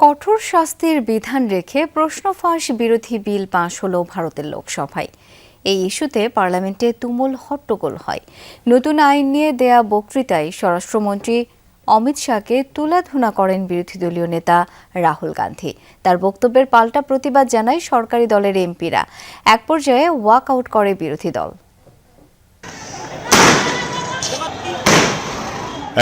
কঠোর শাস্তির বিধান রেখে প্রশ্ন ফাঁস বিরোধী বিল পাশ হলো ভারতের লোকসভায়। এই ইস্যুতে পার্লামেন্টে তুমুল হট্টগোল হয়। নতুন আইন নিয়ে দেয়া বক্তৃতায় স্বরাষ্ট্রমন্ত্রী অমিত শাহকে তুলাধুনা করেন বিরোধী দলীয় নেতা রাহুল গান্ধী। তার বক্তব্যের পাল্টা প্রতিবাদ জানায় সরকারি দলের এমপিরা। এক পর্যায়ে ওয়াক আউট করে বিরোধী দল।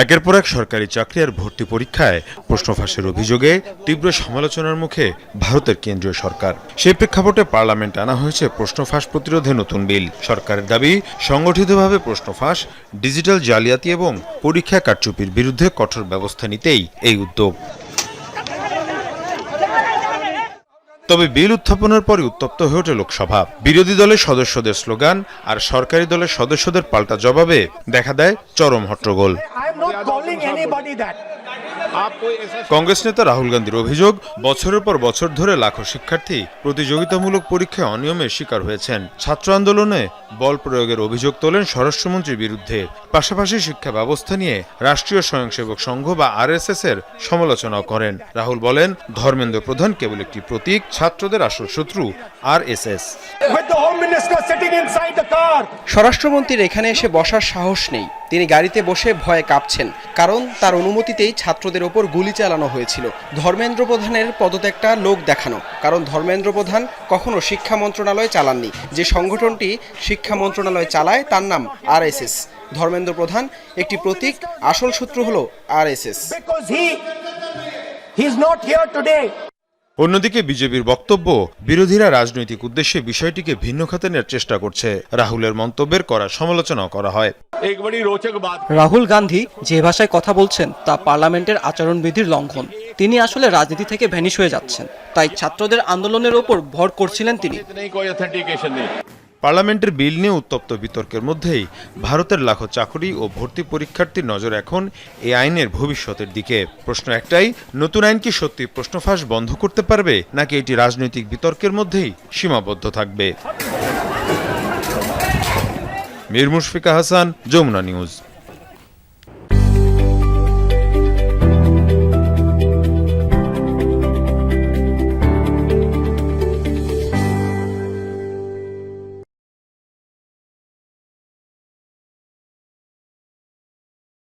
একের পর এক সরকারি চাকরি আর ভর্তি পরীক্ষায় প্রশ্ন ফাঁসের অভিযোগে তীব্র সমালোচনার মুখে ভারতের কেন্দ্রীয় সরকার। সেই প্রেক্ষাপটে পার্লামেন্টে আনা হয়েছে প্রশ্ন ফাঁস প্রতিরোধে নতুন বিল। সরকারের দাবি, সংগঠিতভাবে প্রশ্ন ফাঁস, ডিজিটাল জালিয়াতি এবং পরীক্ষা কারচুপির বিরুদ্ধে কঠোর ব্যবস্থা নিতেই এই উদ্যোগ। তবে বিল উত্থাপনের পরই উত্তপ্ত হয়ে ওঠে লোকসভা। বিরোধী দলের সদস্যদের স্লোগান আর সরকারি দলের সদস্যদের পাল্টা জবাবে দেখা দেয় চরম হট্টগোল। কংগ্রেস নেতা রাহুল গান্ধীর অভিযোগ, বছরের পর বছর ধরে লাখো শিক্ষার্থী প্রতিযোগিতামূলক পরীক্ষায় অনিয়মের শিকার হয়েছেন। ছাত্র আন্দোলনে বল প্রয়োগের অভিযোগ তোলেন স্বরাষ্ট্রমন্ত্রীর বিরুদ্ধে। পাশাপাশি শিক্ষা ব্যবস্থা নিয়ে রাষ্ট্রীয় স্বয়ংসেবক সংঘ বা RSS এর সমালোচনাও করেন। রাহুল বলেন, ধর্মেন্দ্র প্রধান কেবল একটি প্রতীক, ছাত্রদের আসল শত্রু RSS। স্বরাষ্ট্রমন্ত্রীর এখানে এসে বসার সাহস নেই। তিনি গাড়িতে বসে ভয়ে কাঁপছেন, কারণ তার অনুমতিতেই ছাত্রদের ওপর গুলি চালানো হয়েছিল। ধর্মেন্দ্র প্রধানের পদত্যাগটা লোক দেখানো, কারণ ধর্মেন্দ্র প্রধান কখনো শিক্ষা মন্ত্রণালয় চালাননি। যে সংগঠনটি শিক্ষা মন্ত্রণালয় চালায় তার নাম RSS। ধর্মেন্দ্র প্রধান একটি প্রতীক, আসল শত্রু হলো RSS। অন্যদিকে বিজেপির বক্তব্য, বিরোধীরা রাজনৈতিক উদ্দেশ্যে বিষয়টিকে ভিন্ন খাতে নেওয়ার চেষ্টা করছে। রাহুলের মন্তব্যের করা সমালোচনাও করা হয়। রাহুল গান্ধী যে ভাষায় কথা বলছেন তা পার্লামেন্টের আচরণবিধির লঙ্ঘন। তিনি আসলে রাজনীতি থেকে ভ্যানিশ হয়ে যাচ্ছেন। তাই ছাত্রদের আন্দোলনের ওপর ভর করছিলেন তিনি। পার্লামেন্টের বিল নিয়ে উত্তপ্ত বিতর্কের মধ্যেই ভারতের লাখো চাকরি ও ভর্তি পরীক্ষার্থীর নজর এখন এই আইনের ভবিষ্যতের দিকে। প্রশ্ন একটাই, নতুন আইন কি সত্যি প্রশ্ন ফাঁস বন্ধ করতে পারবে, নাকি এটি রাজনৈতিক বিতর্কের মধ্যেই সীমাবদ্ধ থাকবে? মীর মুশফিকা হাসান, যমুনা নিউজ।